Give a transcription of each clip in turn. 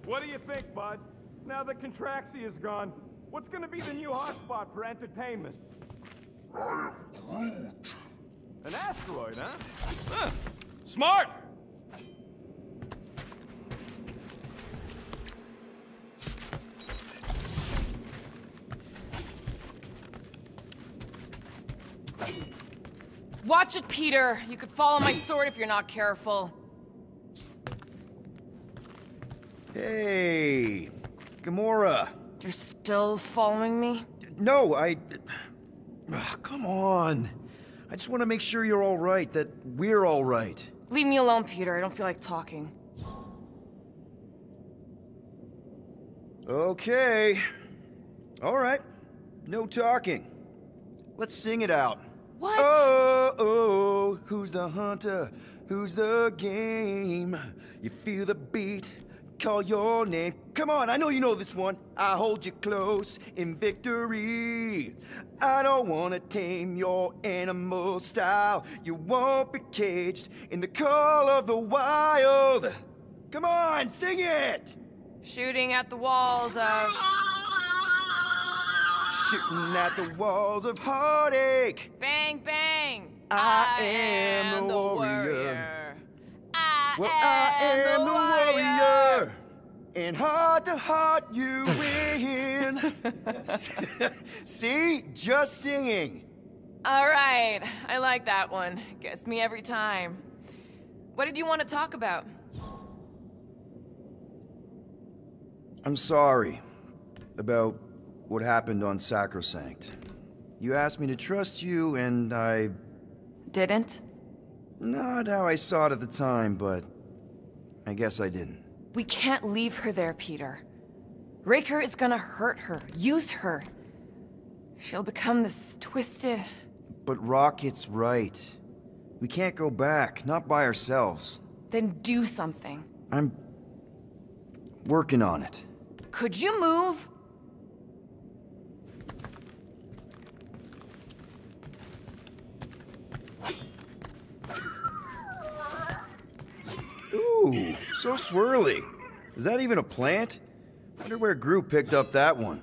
What do you think, bud? Now that Contraxi is gone, what's gonna be the new hotspot for entertainment? I am Groot. An asteroid, huh? Huh. Smart! Watch it, Peter. You could fall on my sword if you're not careful. Hey, Gamora. You're still following me? No, come on. I just want to make sure you're all right, that we're all right. Leave me alone, Peter. I don't feel like talking. Okay. All right. No talking. Let's sing it out. What? Oh, oh, who's the hunter? Who's the game? You feel the beat, call your name. Come on, I know you know this one. I hold you close in victory. I don't wanna tame your animal style. You won't be caged in the call of the wild. Come on, sing it! Shooting at the walls of... Shooting at the walls of heartache. Bang, bang! I am the warrior. I am the warrior. And heart to heart you win. See? Just singing. All right, I like that one. Gets me every time. What did you want to talk about? I'm sorry about what happened on Sacrosanct. You asked me to trust you, and I... Didn't? Not how I saw it at the time, but I guess I didn't. We can't leave her there, Peter. Raker is gonna hurt her, use her. She'll become this twisted... But Rocket's right. We can't go back, not by ourselves. Then do something. I'm working on it. Could you move? Ooh, so swirly. Is that even a plant? Wonder where Groot picked up that one.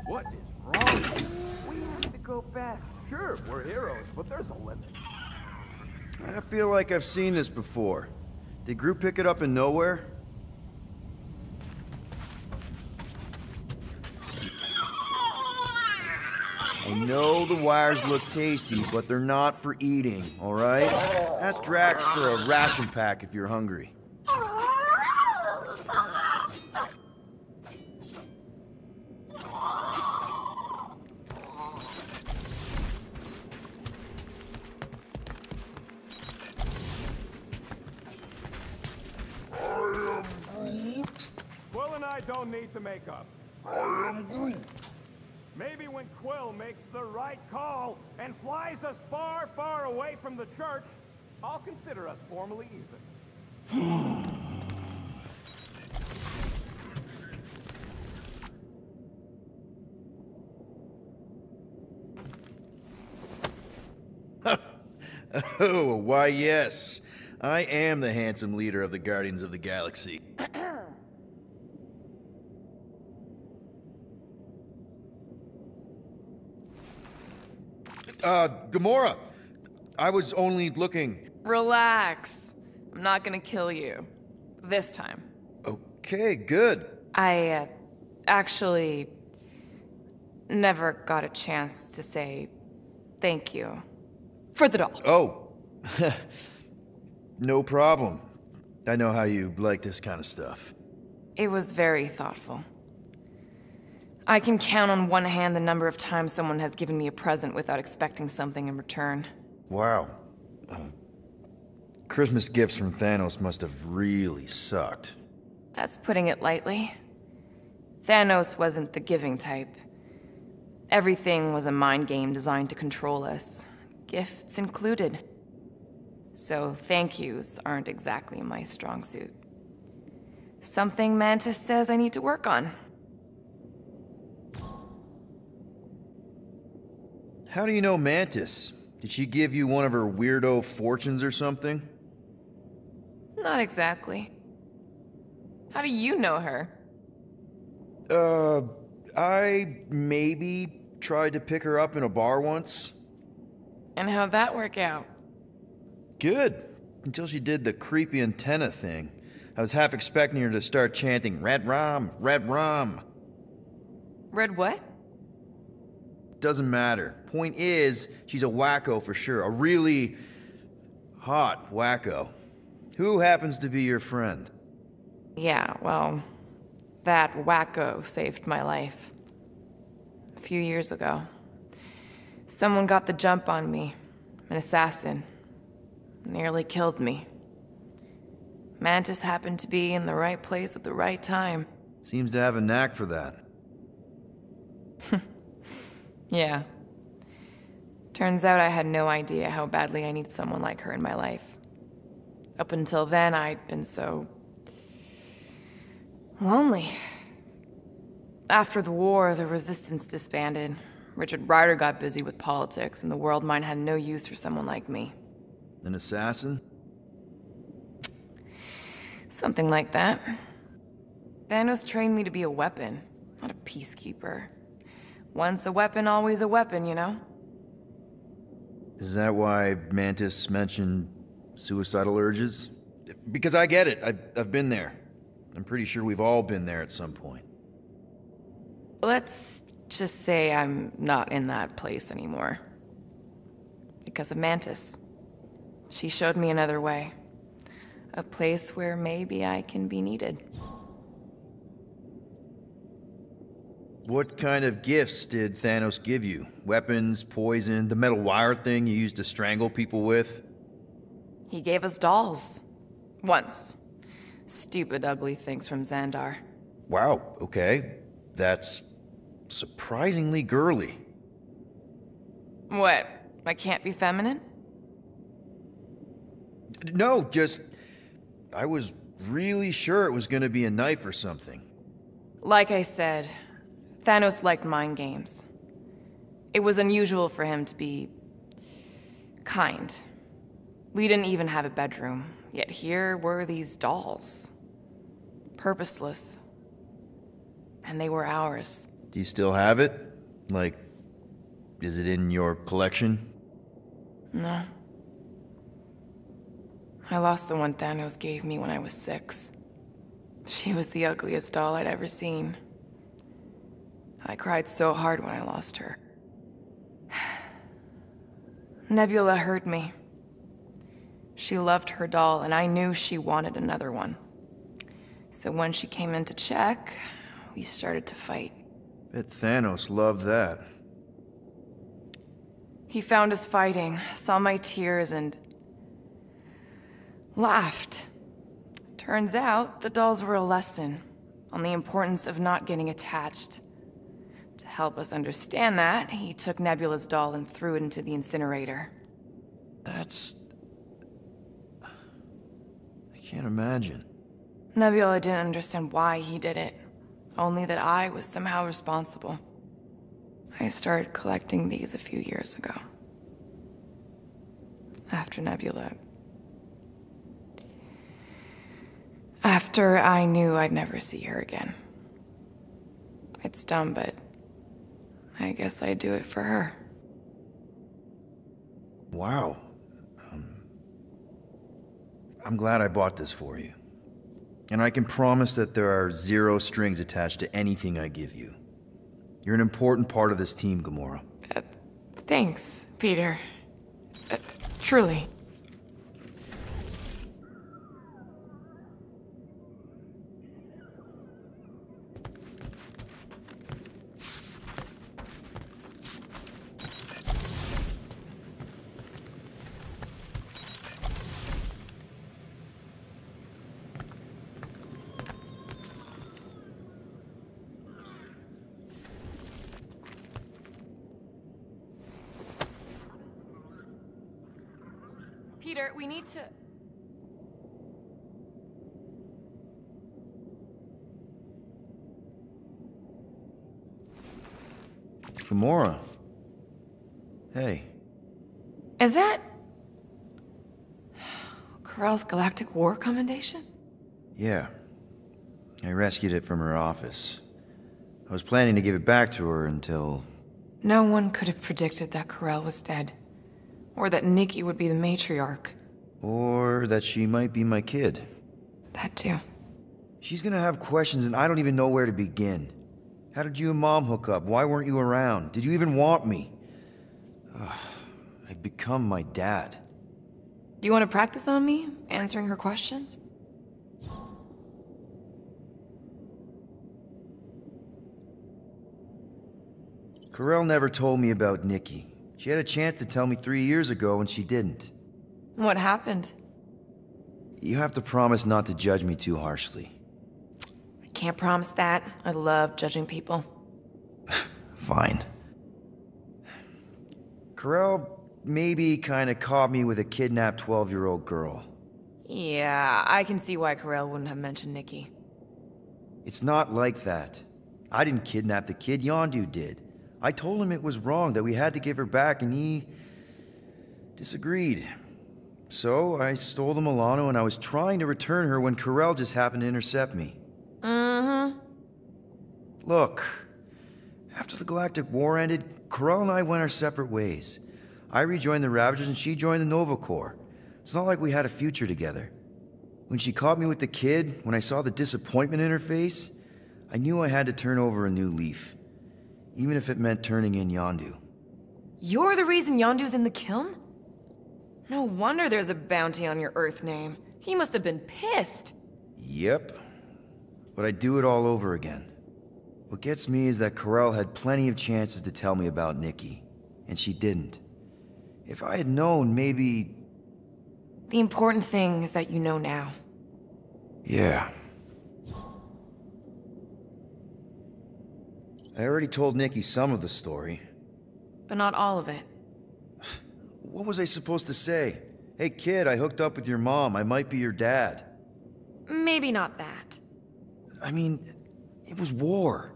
What is wrong? We have to go back. Sure, we're heroes, but there's a limit. I feel like I've seen this before. Did Groot pick it up in nowhere? I know the wires look tasty, but they're not for eating, alright? Ask Drax for a ration pack if you're hungry. Quill and I don't need to make up. I am Groot. Maybe when Quill makes the right call and flies us far, far away from the church, I'll consider us formally even. Oh, why yes. I am the handsome leader of the Guardians of the Galaxy. Gamora! I was only looking... Relax. I'm not gonna kill you. This time. Okay, good. I, actually... never got a chance to say thank you. For the doll. Oh. No problem. I know how you like this kind of stuff. It was very thoughtful. I can count on one hand the number of times someone has given me a present without expecting something in return. Wow. Christmas gifts from Thanos must have really sucked. That's putting it lightly. Thanos wasn't the giving type. Everything was a mind game designed to control us, gifts included. So thank yous aren't exactly my strong suit. Something Mantis says I need to work on. How do you know Mantis? Did she give you one of her weirdo fortunes or something? Not exactly. How do you know her? I maybe tried to pick her up in a bar once. And how'd that work out? Good. Until she did the creepy antenna thing. I was half expecting her to start chanting, "Red rum, red rum." Red what? Doesn't matter. Point is, she's a wacko for sure. A really hot wacko. Who happens to be your friend? Yeah, well, that wacko saved my life. A few years ago. Someone got the jump on me. An assassin. Nearly killed me. Mantis happened to be in the right place at the right time. Seems to have a knack for that. Yeah. Turns out I had no idea how badly I need someone like her in my life. Up until then, I'd been so lonely. After the war, the resistance disbanded. Richard Ryder got busy with politics, and the world mine had no use for someone like me. An assassin? Something like that. Thanos trained me to be a weapon, not a peacekeeper. Once a weapon, always a weapon, you know? Is that why Mantis mentioned suicidal urges? Because I get it. I've been there. I'm pretty sure we've all been there at some point. Let's just say I'm not in that place anymore. Because of Mantis. She showed me another way. A place where maybe I can be needed. What kind of gifts did Thanos give you? Weapons, poison, the metal wire thing you used to strangle people with? He gave us dolls. Once. Stupid, ugly things from Xandar. Wow, okay. That's surprisingly girly. What? I can't be feminine? No, just... I was really sure it was gonna be a knife or something. Like I said, Thanos liked mind games. It was unusual for him to be kind. We didn't even have a bedroom, yet here were these dolls. Purposeless. And they were ours. Do you still have it? Like, is it in your collection? No. I lost the one Thanos gave me when I was 6. She was the ugliest doll I'd ever seen. I cried so hard when I lost her. Nebula hurt me. She loved her doll, and I knew she wanted another one. So when she came in to check, we started to fight. Bet Thanos loved that. He found us fighting, saw my tears, and laughed. Turns out, the dolls were a lesson on the importance of not getting attached. To help us understand that, he took Nebula's doll and threw it into the incinerator. That's... I can't imagine. Nebula didn't understand why he did it, only that I was somehow responsible. I started collecting these a few years ago. After Nebula... After I knew I'd never see her again. It's dumb, but I guess I'd do it for her. Wow. I'm glad I bought this for you. And I can promise that there are 0 strings attached to anything I give you. You're an important part of this team, Gamora. Thanks, Peter. Truly. Peter, we need to... Gamora. Hey. Is that... Corell's Galactic War Commendation? Yeah. I rescued it from her office. I was planning to give it back to her until... No one could have predicted that Corell was dead. Or that Nikki would be the matriarch. Or that she might be my kid. That too. She's gonna have questions and I don't even know where to begin. How did you and Mom hook up? Why weren't you around? Did you even want me? I've become my dad. Do you want to practice on me, answering her questions? Corell never told me about Nikki. She had a chance to tell me 3 years ago and she didn't. What happened? You have to promise not to judge me too harshly. I can't promise that. I love judging people. Fine. Corell maybe kinda caught me with a kidnapped 12-year-old girl. Yeah, I can see why Corell wouldn't have mentioned Nikki. It's not like that. I didn't kidnap the kid, Yondu did. I told him it was wrong, that we had to give her back, and he... disagreed. So, I stole the Milano and I was trying to return her when Corell just happened to intercept me. Mm-hmm. Look, after the Galactic War ended, Corell and I went our separate ways. I rejoined the Ravagers and she joined the Nova Corps. It's not like we had a future together. When she caught me with the kid, when I saw the disappointment in her face, I knew I had to turn over a new leaf. Even if it meant turning in Yondu. You're the reason Yondu's in the kiln? No wonder there's a bounty on your Earth name. He must have been pissed. Yep. But I'd do it all over again. What gets me is that Corell had plenty of chances to tell me about Nikki, and she didn't. If I had known, maybe... The important thing is that you know now. Yeah. I already told Nikki some of the story. But not all of it. What was I supposed to say? Hey kid, I hooked up with your mom. I might be your dad. Maybe not that. I mean, it was war.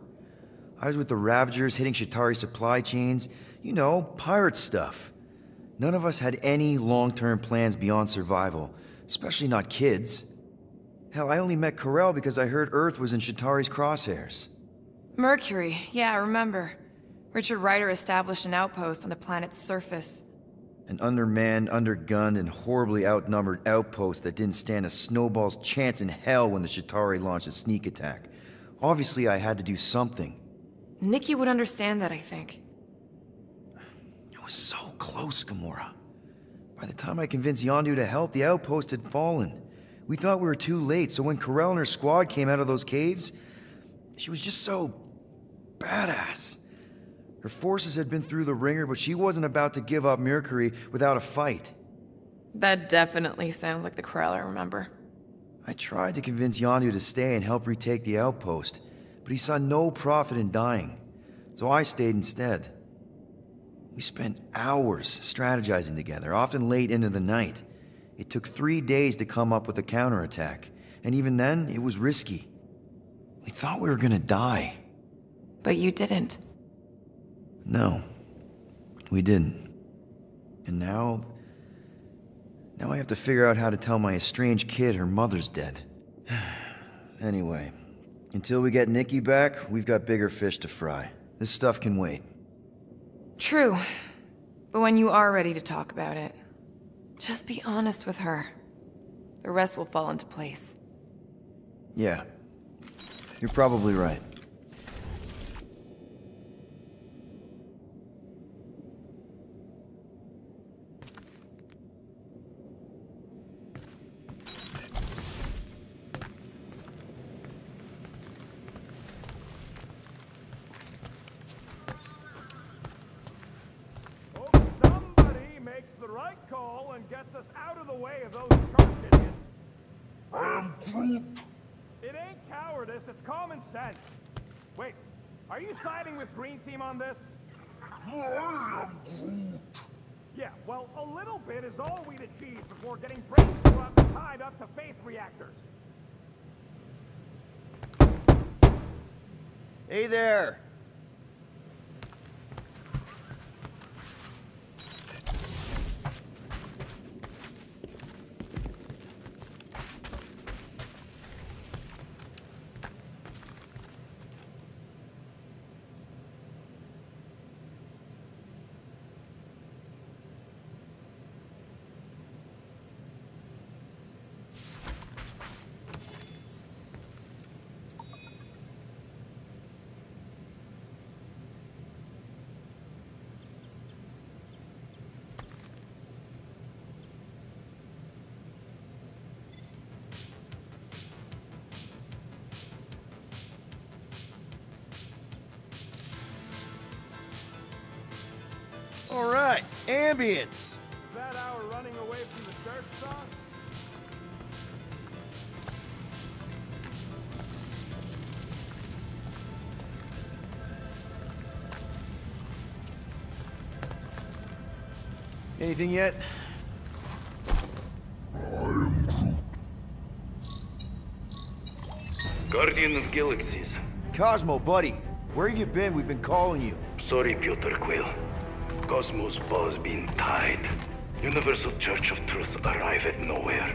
I was with the Ravagers hitting Shatari supply chains. You know, pirate stuff. None of us had any long-term plans beyond survival, especially not kids. Hell, I only met Corell because I heard Earth was in Shatari's crosshairs. Mercury, yeah, I remember. Richard Ryder established an outpost on the planet's surface. An undermanned, undergunned, and horribly outnumbered outpost that didn't stand a snowball's chance in hell when the Shatari launched a sneak attack. Obviously, I had to do something. Nikki would understand that, I think. I was so close, Gamora. By the time I convinced Yondu to help, the outpost had fallen. We thought we were too late, so when Corell and her squad came out of those caves, she was just so... badass. Her forces had been through the ringer, but she wasn't about to give up Mercury without a fight. That definitely sounds like the Corell I remember. I tried to convince Yondu to stay and help retake the outpost, but he saw no profit in dying, so I stayed instead. We spent hours strategizing together, often late into the night. It took 3 days to come up with a counterattack, and even then, it was risky. We thought we were gonna die. But you didn't. No, we didn't. And now I have to figure out how to tell my estranged kid her mother's dead. Anyway, until we get Nikki back, we've got bigger fish to fry. This stuff can wait. True. But when you are ready to talk about it, just be honest with her. The rest will fall into place. Yeah, you're probably right. And gets us out of the way of those church idiots. I am Groot. It ain't cowardice, it's common sense. Wait, are you siding with Green Team on this? I am Groot. Yeah, well, a little bit is all we'd achieve before getting brains corrupt and tied up to faith reactors. Hey there! All right, ambience. Is that our running away from the church song? Anything yet? Guardian of Galaxies. Cosmo, buddy. Where have you been? We've been calling you. Sorry, Piotr Quill. Cosmos ball's been tied. Universal Church of Truth arrive at nowhere.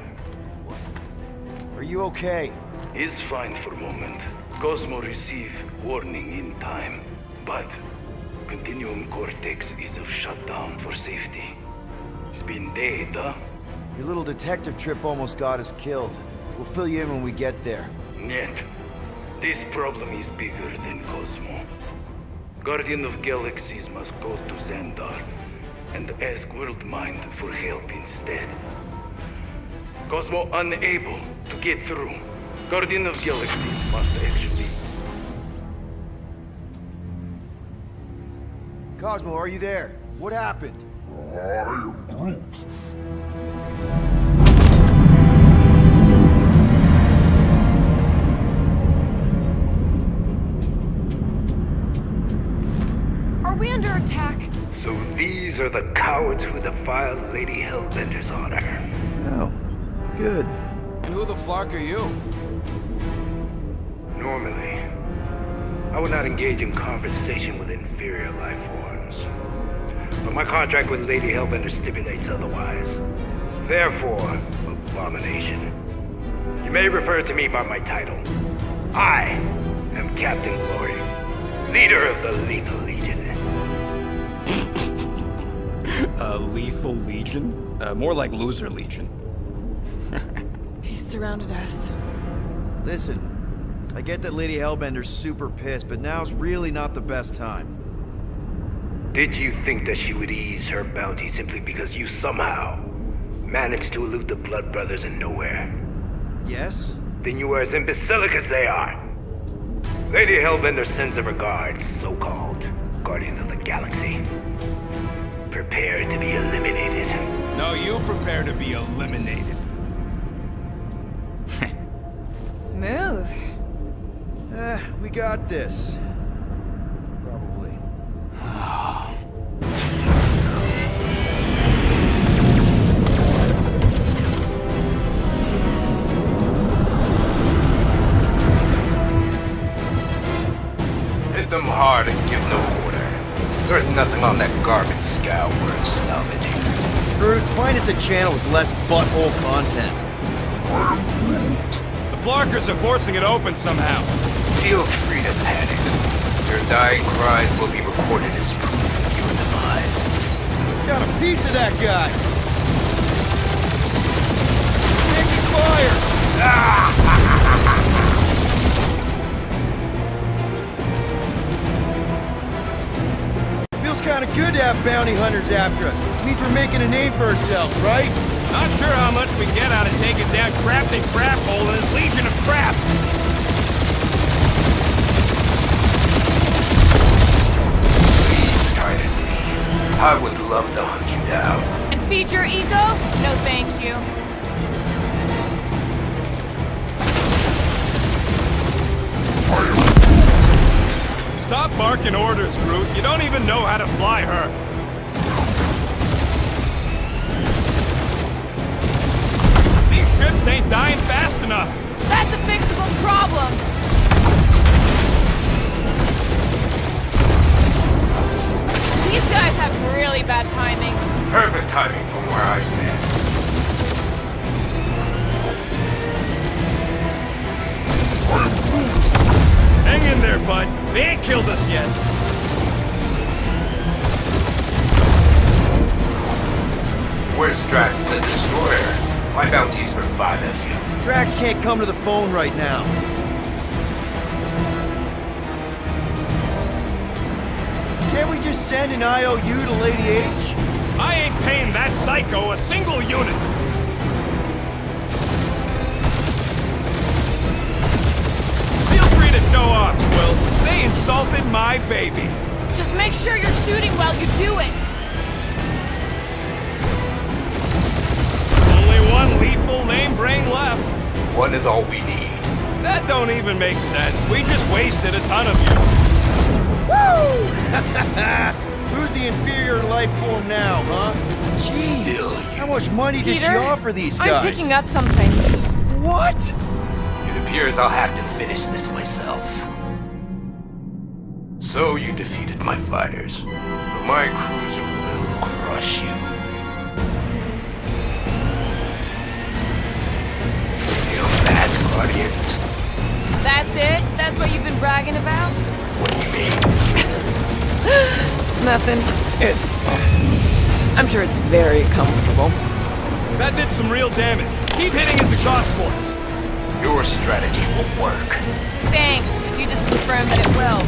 Are you okay? He's fine for moment. Cosmo receive warning in time. But Continuum Cortex is of shutdown for safety. It's been dead, huh? Your little detective trip almost got us killed. We'll fill you in when we get there. Yet, this problem is bigger than Cosmo. Guardian of Galaxies must go to Xandar and ask World Mind for help instead. Cosmo unable to get through. Guardian of Galaxies must actually... Cosmo, are you there? What happened? I am Groot. Are we under attack? So these are the cowards who defiled Lady Hellbender's honor. Oh, good. And who the flark are you? Normally, I would not engage in conversation with inferior life forms. But my contract with Lady Hellbender stipulates otherwise. Therefore, abomination. You may refer to me by my title. I am Captain Glory, leader of the Lethal Legion. Lethal Legion? More like Loser Legion. He surrounded us. Listen, I get that Lady Hellbender's super pissed, but now's really not the best time. Did you think that she would ease her bounty simply because you somehow managed to elude the Blood Brothers in nowhere? Yes? Then you are as imbecilic as they are. Lady Hellbender sends her regards, so-called Guardians of the Galaxy. Prepare to be eliminated. No, you prepare to be eliminated. Smooth. We got this. Probably. Hit them hard and give no order. There's nothing on that garbage scow worth salvaging. Groot, find us a channel with less butthole content. The flarkers are forcing it open somehow. Feel free to panic. Your dying cries will be recorded as proof of your demise. Got a piece of that guy. Taking fire. Feels kind of good to have bounty hunters after us. Means we're making a name for ourselves, right? Not sure how much we get out of taking down Crafty Crap Hole and his Legion of Crap. Please, Trinity. I would love to hunt you down. And feed your ego? No thank you. Stop barking orders, Groot. You don't even know how to fly her. These ships ain't dying fast enough. That's a fixable problem. These guys have really bad timing. Perfect timing from where I stand. Hang in there, bud. They ain't killed us yet. Where's Drax the Destroyer? My bounty's for 5 of you. Drax can't come to the phone right now. Can't we just send an IOU to Lady H? I ain't paying that psycho a single unit. Feel free to show off, Will. They insulted my baby. Just make sure you're shooting while you do it. one is all we need. That don't even make sense. We just wasted a ton of you. Woo! Who's the inferior life form now, huh? Jeez, Still you. how much money did she Peter, offer these guys? I'm picking up something. What? It appears I'll have to finish this myself. So you defeated my fighters, but my cruiser will crush you. Feel that, Guardians? That's it? That's what you've been bragging about? What do you mean? Nothing. I'm sure it's very comfortable. That did some real damage. Keep hitting his exhaust ports. Your strategy will work. Thanks. You just confirmed that it will.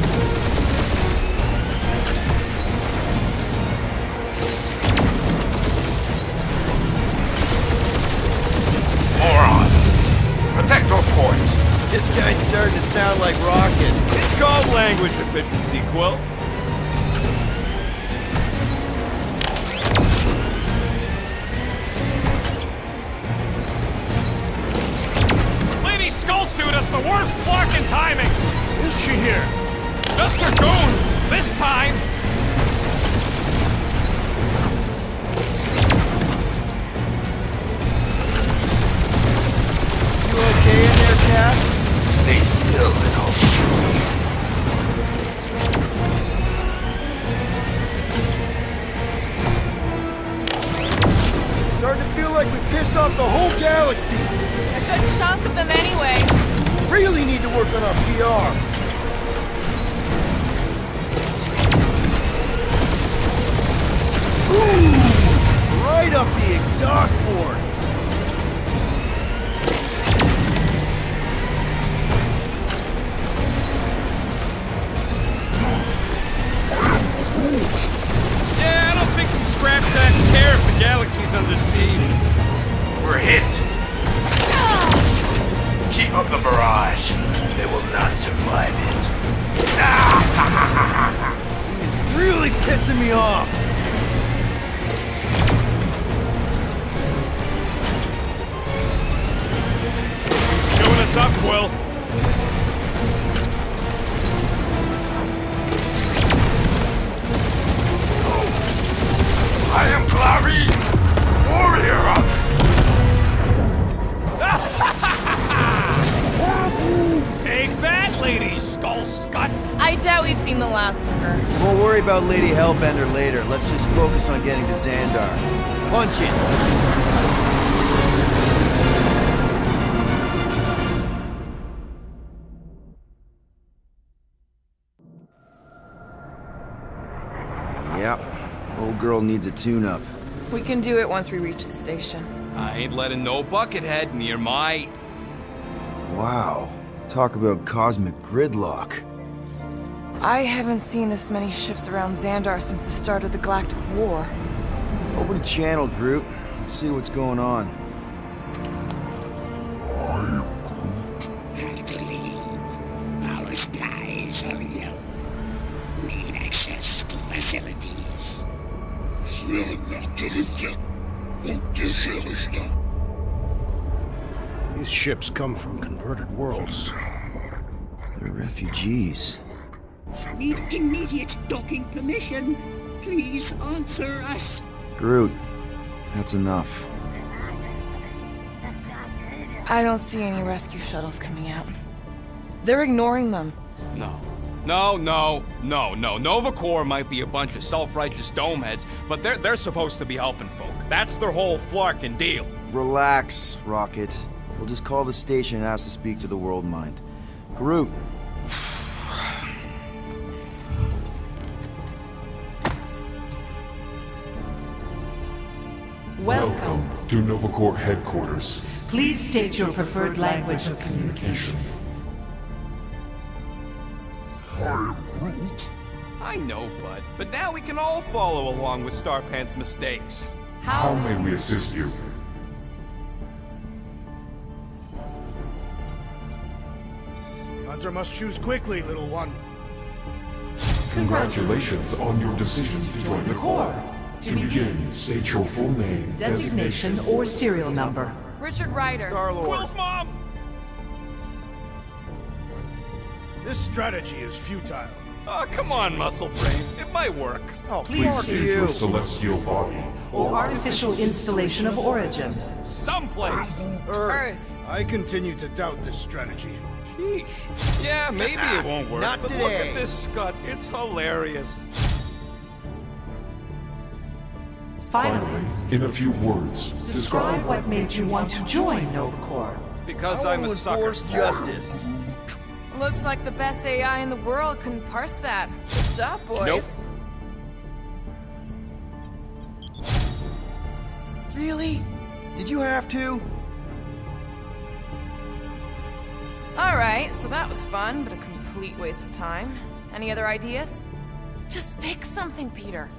Moron! Protect your ports! This guy's starting to sound like Rocket. It's called language efficiency, Quill. Lady Skullsuit has the worst fucking timing! Is she here? Just for goons! This time! You okay in there, Cap? Stay still and I'll show you. Starting to feel like we pissed off the whole galaxy. A good chunk of them anyway. Really need to work on our PR. Ooh, right up the exhaust port. Yeah, I don't think these scrap sacks care if the galaxy's under siege. We're hit. Keep up the barrage. They will not survive it. He's really pissing me off. Doing us up, Quill. I am Clary, warrior of... Take that, Lady Skullscut! I doubt we've seen the last of her. We'll worry about Lady Hellbender later. Let's just focus on getting to Xandar. Punch it! Yep. Old girl needs a tune-up. We can do it once we reach the station. I ain't letting no buckethead near my... Wow. Talk about cosmic gridlock. I haven't seen this many ships around Xandar since the start of the Galactic War. Open a channel, Groot. Let's see what's going on. Have to leave. Our skies are yellow. Need access to facilities. These ships come from converted worlds. They're refugees. Need immediate docking permission. Please answer us. Groot, that's enough. I don't see any rescue shuttles coming out. They're ignoring them. No. Nova Corps might be a bunch of self-righteous domeheads, but they're supposed to be helping folk. That's their whole flarkin' deal. Relax, Rocket. We'll just call the station and ask to speak to the World Mind. Groot. Welcome to Nova Corps headquarters. Please state your preferred language of communication. I know, Bud, but now we can all follow along with Starpant's mistakes. How may we assist you? Hunter must choose quickly, little one. Congratulations on your decision to join the Corps. To begin, state your full name, Designation or serial number. Richard Ryder. Star-Lord. Quill's mom! This strategy is futile. Oh, come on, muscle brain. It might work. Oh, Please fuck state you. your celestial body. Or artificial installation of origin. Someplace. Earth. I continue to doubt this strategy. Sheesh. Yeah, maybe it won't work. Not but today. look at this scut. It's hilarious. Finally, In a few words, describe what made you want to join Nova Corps. Because I I'm a want to sucker. enforce justice. Looks like the best AI in the world couldn't parse that. Good job, boys. Nope. Really? Did you have to? Alright, so that was fun, but a complete waste of time. Any other ideas? Just pick something, Peter.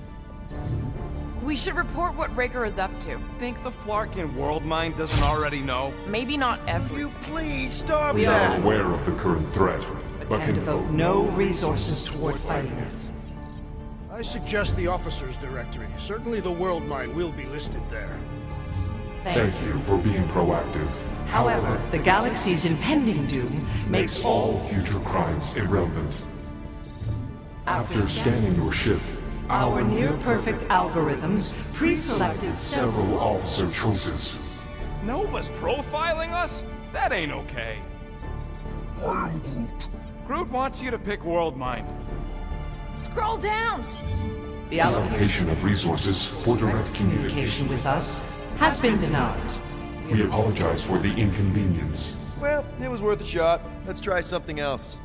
We should report what Raker is up to. Think the Flarkin world mind doesn't already know? Maybe not every. You please stop We that. are aware of the current threat, but And devote no resources toward fighting it. I suggest the officers' directory. Certainly the world mine will be listed there. Thank you for being proactive. However, the galaxy's impending doom makes All future crimes irrelevant. After scanning your ship, our near-perfect algorithms pre-selected several officer choices. Nova's profiling us? That ain't okay. I am Groot. Groot wants you to pick world mind. Scroll down! The allocation Allocation of resources for direct communication with us has been denied. We apologize for the inconvenience. Well, it was worth a shot. Let's try something else.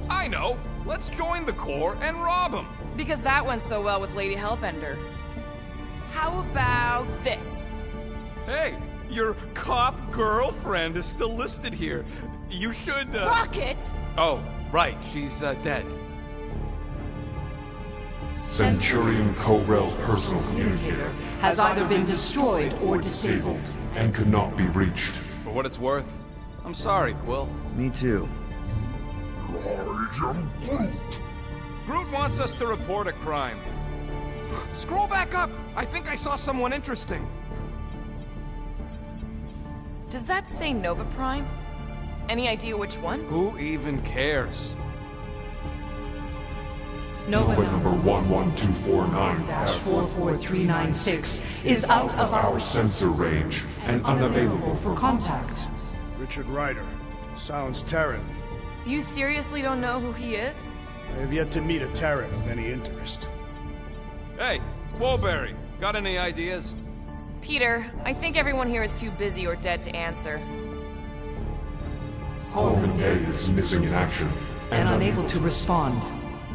I know. Let's join the Corps and rob them. Because that went so well with Lady Hellbender. How about this? Hey, your cop girlfriend is still listed here. You should, Rocket! Oh, right. She's, dead. Centurion Co-Rel's personal communicator Has either been destroyed or disabled. disabled and could not be reached. For what it's worth, I'm sorry, Quill. Me too. Groot wants us to report a crime. Scroll back up! I think I saw someone interesting. Does that say Nova Prime? Any idea which one? Who even cares? Nova Number 11249-44396 44396 is out of our sensor range and unavailable for contact. Richard Ryder. Sounds Terran. You seriously don't know who he is? I have yet to meet a Terran of any interest. Hey, Woolberry, got any ideas? Peter, I think everyone here is too busy or dead to answer. Coleman Day is missing in action And unable to respond.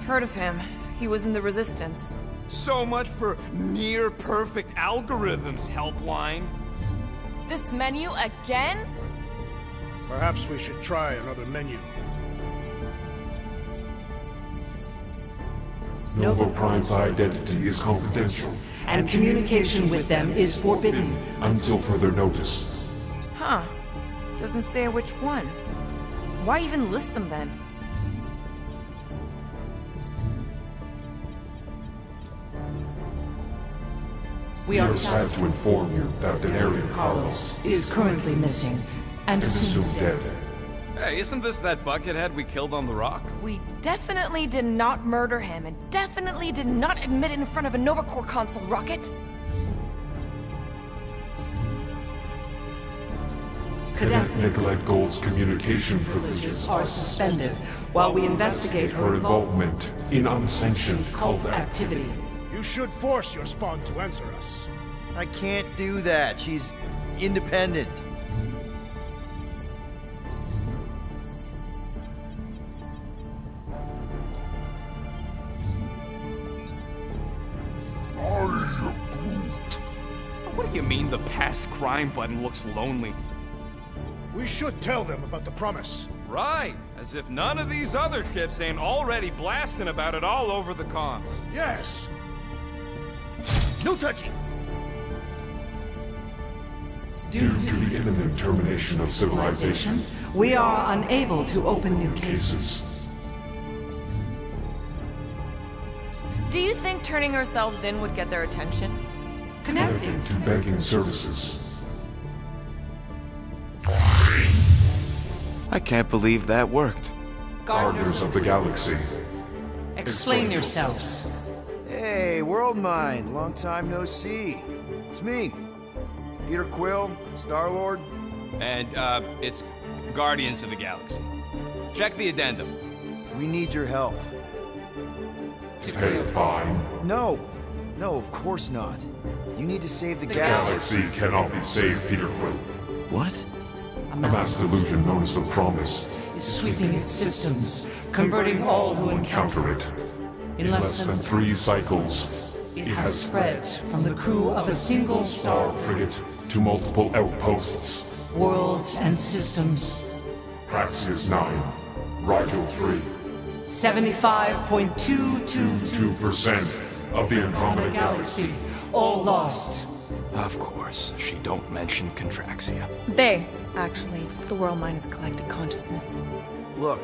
Heard of him. He was in the Resistance. So much for near-perfect algorithms, Helpline. This menu again? Perhaps we should try another menu. Nova Prime's identity is confidential And communication with them is forbidden. until further notice. Huh. Doesn't say which one. Why even list them then? We We are are sad to inform you that Denarian Carlos is currently missing and is assumed assumed dead. dead. Hey, isn't this that buckethead we killed on the rock? We definitely did not murder him and definitely did not admit it in front of a Nova Corps console, Rocket. Cadet Nicolette Gold's communication privileges Are suspended while we investigate her involvement in unsanctioned cult activity. You should force your spawn to answer us. I can't do that. She's independent. What do you mean the past crime button looks lonely? We should tell them about the promise. Right, as if none of these other ships ain't already blasting about it all over the comms. Yes. No touching. due to the imminent termination of civilization. We are unable to open new cases. Do you think turning ourselves in would get their attention? Connecting To banking services. I can't believe that worked. Gardeners of the Galaxy. Explain yourselves. Hey, World Mind, long time no see. It's me, Peter Quill, Star-Lord. And, it's Guardians of the Galaxy. Check the addendum. We need your help. To pay a fine? No, of course not. You need to save the The galaxy. galaxy cannot be saved, Peter Quill. What? A mass delusion known as the Promise Is sweeping its systems, converting all who encounter it. In less than 3 cycles, it has spread from the crew of a single star frigate to multiple outposts. worlds and systems. Praxius 9, Rigel 3. 75.222% 2% of the Andromeda galaxy, all lost. Of course, she don't mention Contraxia. They, actually. The world mind is a collective consciousness. Look,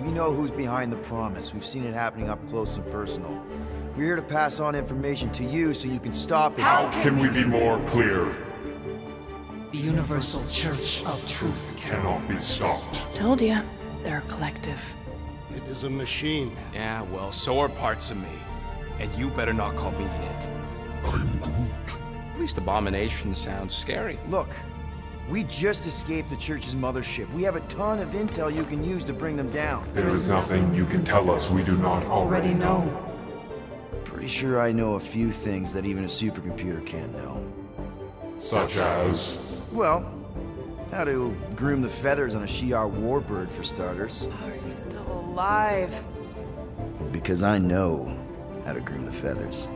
we know who's behind the Promise. We've seen it happening up close and personal. We're here to pass on information to you so you can stop it. How can we be more clear? The Universal Church of Truth Cannot be stopped. Told ya. They're a collective. It is a machine. Yeah, well, so are parts of me. And you better not call me in it. At least Abomination sounds scary. Look, we just escaped the Church's mothership. We have a ton of intel you can use to bring them down. There is nothing you can tell us we do not already know. Pretty sure I know a few things that even a supercomputer can't know. Such as? Well, how to groom the feathers on a Shi'ar warbird, for starters. How are you still alive? Because I know how to groom the feathers.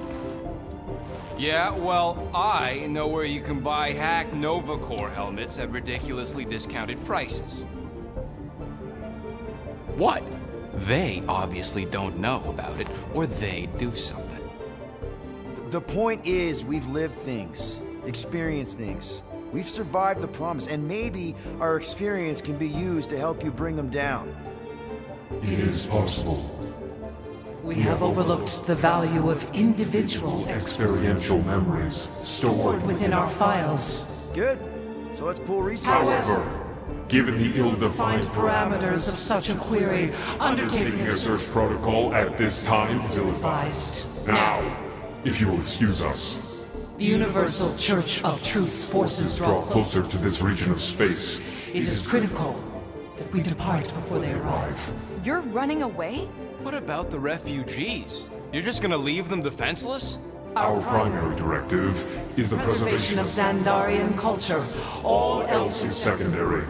Yeah, well, I know where you can buy hack Nova Corps helmets at ridiculously discounted prices. What? They obviously don't know about it, or they'd do something. The point is, we've lived things, experienced things. We've survived the Promise, and maybe our experience can be used to help you bring them down. It is possible. We have overlooked the value of individual Experiential memories stored within our files. Good. So let's pull resources. However, given the ill-defined Parameters of such a query, undertaking a search protocol at this time is ill-advised. Now, if you will excuse us, The Universal Church of Truth's forces draw closer to this region of space. It is critical that we depart before they arrive. You're running away? What about the refugees? You're just gonna leave them defenseless? Our primary directive is the preservation of Xandarian culture. All else is secondary.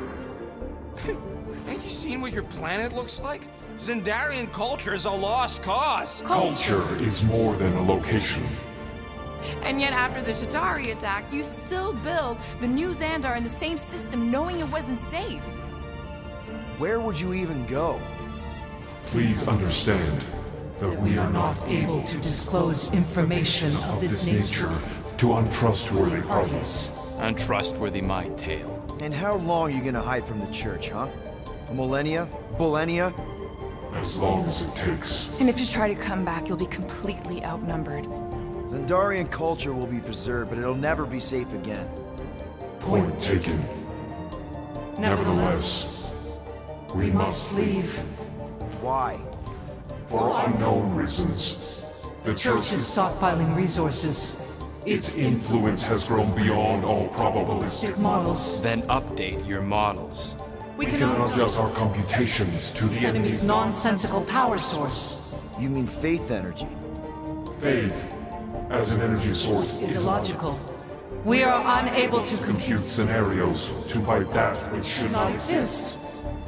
Ain't you seen what your planet looks like? Xandarian culture is a lost cause. Culture is more than a location. And yet after the Shatari attack, you still build the new Xandar in the same system knowing it wasn't safe. Where would you even go? Please understand that we are not able to disclose information of this nature to untrustworthy parties. Untrustworthy my tale. And how long are you gonna hide from the Church, huh? A millennia? Millennia? As long as it takes. And if you try to come back, you'll be completely outnumbered. Xandarian culture will be preserved, but it'll never be safe again. Point taken. Nevertheless, we must leave. Why? For unknown reasons. The Church is stockpiling resources. Its influence has grown beyond all probabilistic models. Then update your models. We cannot adjust our computations to the enemy's nonsensical power source. You mean faith energy? Faith, as an energy source, is illogical. We are unable to compute scenarios to fight that which should not exist.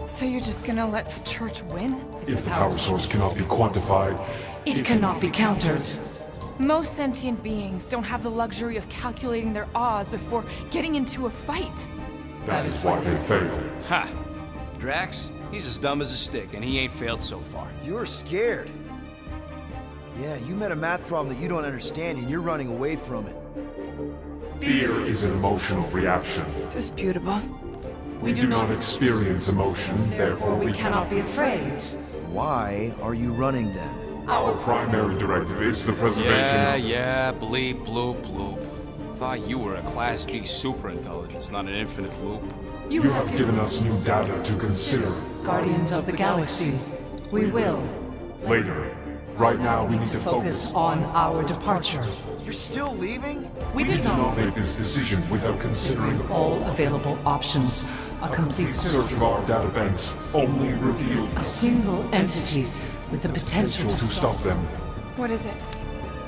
So you're just gonna let the Church win? If the power source cannot be quantified, it cannot be countered. Most sentient beings don't have the luxury of calculating their odds before getting into a fight. That is why they fail. Ha! Drax, he's as dumb as a stick, and he ain't failed so far. You're scared. Yeah, you met a math problem that you don't understand, and you're running away from it. Fear is an emotional reaction. Disputable. We do not experience emotion, therefore we cannot be afraid. Why are you running then? Our primary directive is the preservation Yeah, bleep, bloop, bloop. Thought you were a Class G superintelligence, not an infinite loop. You have given us new data to consider. Guardians of the Galaxy. We will. Later. Right now, we need to Focus on our departure. You're still leaving? We We did did not not make this decision without considering all available options. A complete search of our databanks only revealed A single entity with the potential to stop them. What is it?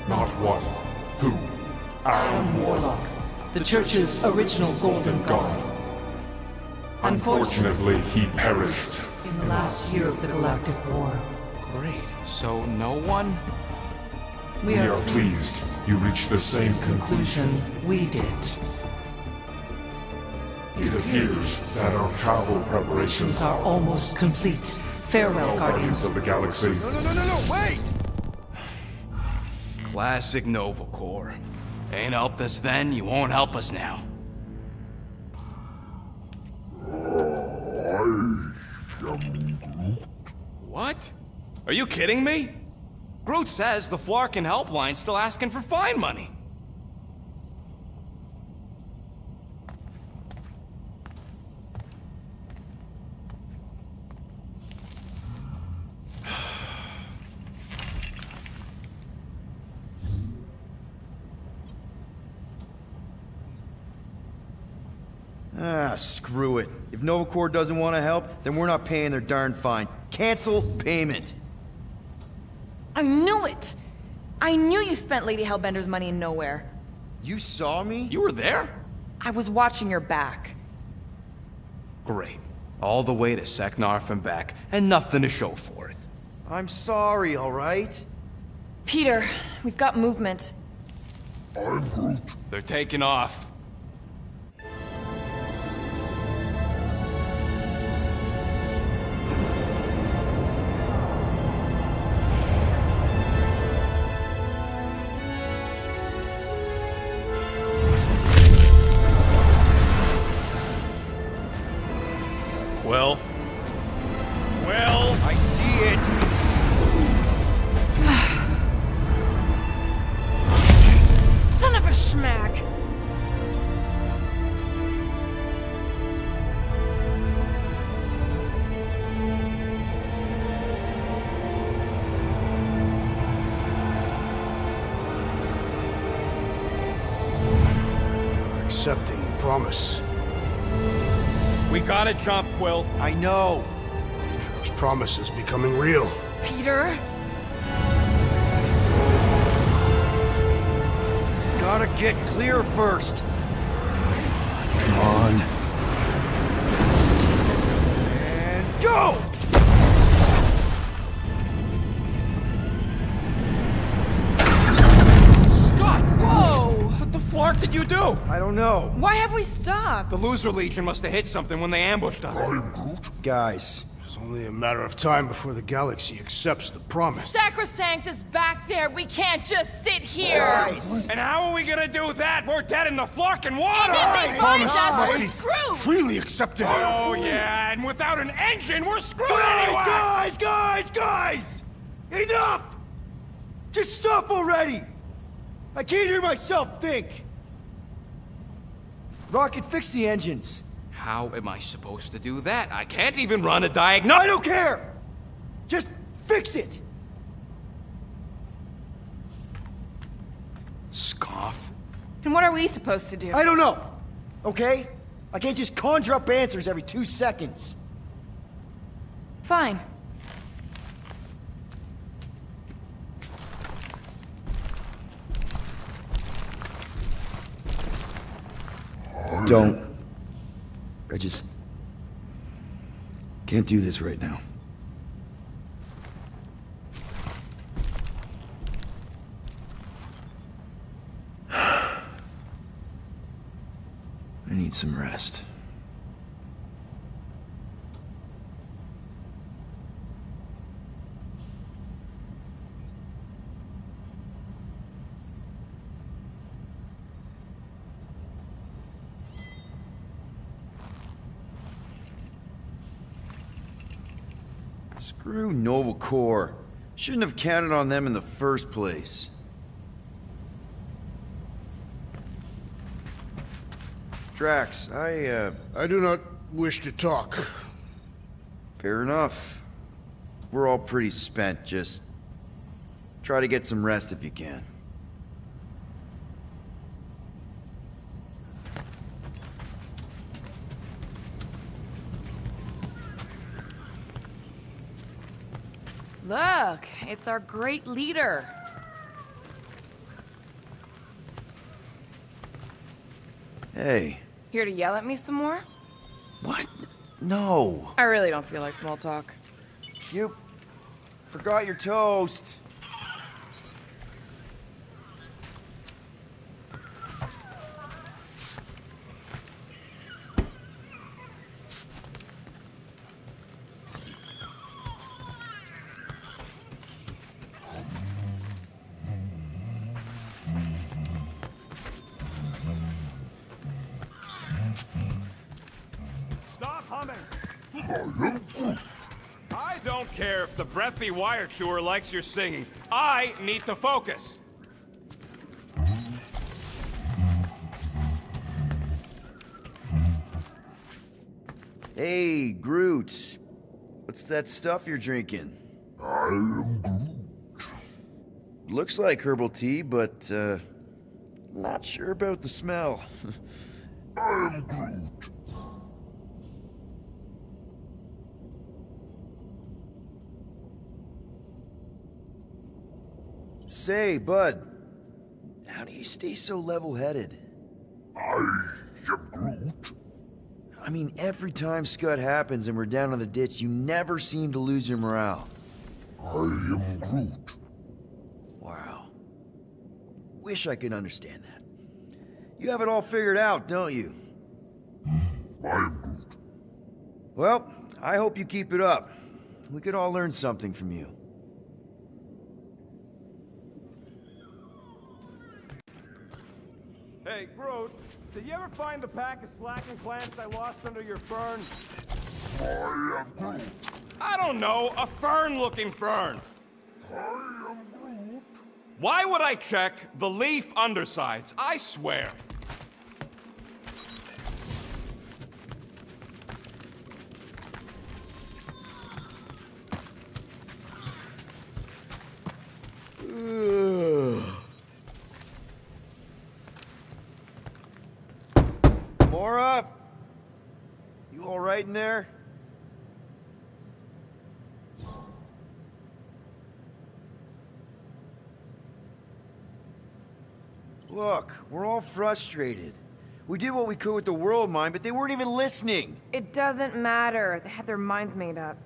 Not what, who, Adam Warlock, the Church's original Golden God. Unfortunately, he perished. In the last year of the Galactic War. Great. So no one? We We are are pleased you reached the same conclusion. we did. It appears that our travel preparations These are almost complete. Farewell, Guardians Guardians. of the Galaxy. No, wait! Classic Nova Corps. Ain't helped us then, you won't help us now. What? Are you kidding me? Groot says the Flarkin helpline's still asking for fine money. Ah, screw it. If Nova Corps doesn't want to help, then we're not paying their darn fine. Cancel payment. I knew it! I knew you spent Lady Hellbender's money in nowhere. You saw me? You were there? I was watching your back. Great. All the way to Seknarf and back, and nothing to show for it. I'm sorry, alright? Peter, we've got movement. They're taking off. Quill? Quill? I see it! Son of a schmack! You're accepting the promise. We gotta jump, Quill. I know. Atrio's promise is becoming real. Peter? Gotta get clear first. Come on. And go! Scott! Whoa! What the flark did you do? I don't know. Why have we stopped? The Loser Legion must have hit something when they ambushed us. Guys, It's only a matter of time before the galaxy accepts the promise. Sacrosanct is back there. We can't just sit here. guys. And how are we gonna do that? We're dead in the flarkin' water! And if they find Promise us, must we're be screwed. freely accepted. Oh yeah, and without an engine, we're screwed anyway! Guys! Enough! Just stop already! I can't hear myself think! Rocket, fix the engines. How am I supposed to do that? I can't even run a diagnose. I don't care! Just fix it! Scoff. And what are we supposed to do? I don't know, okay? I can't just conjure up answers every 2 seconds. Fine. Don't. I just can't do this right now. I need some rest. Screw Nova Corps. Shouldn't have counted on them in the first place. Drax, I do not wish to talk. Fair enough. we're all pretty spent. Just try to get some rest if you can. Look, it's our great leader. Hey. Here to yell at me some more? What? No. I really don't feel like small talk. You forgot your toast. Stop humming! I don't care if the breathy wire chewer likes your singing. I need to focus. Hey, Groot. What's that stuff you're drinking? I am Groot. Looks like herbal tea, but, not sure about the smell. I am Groot. Say, bud, how do you stay so level-headed? I am Groot. I mean, every time Scud happens and we're down in the ditch, you never seem to lose your morale. I am Groot. Wow. Wish I could understand that. You have it all figured out, don't you? I am Groot. Well, I hope you keep it up. We could all learn something from you. Hey, Groot, did you ever find the pack of slacking plants I lost under your fern? I am Groot. I don't know, a fern-looking fern. I am Groot. Why would I check the leaf undersides? I swear. Mora? You all right in there? Look, we're all frustrated. We did what we could with the world mine, but they weren't even listening. It doesn't matter. They had their minds made up.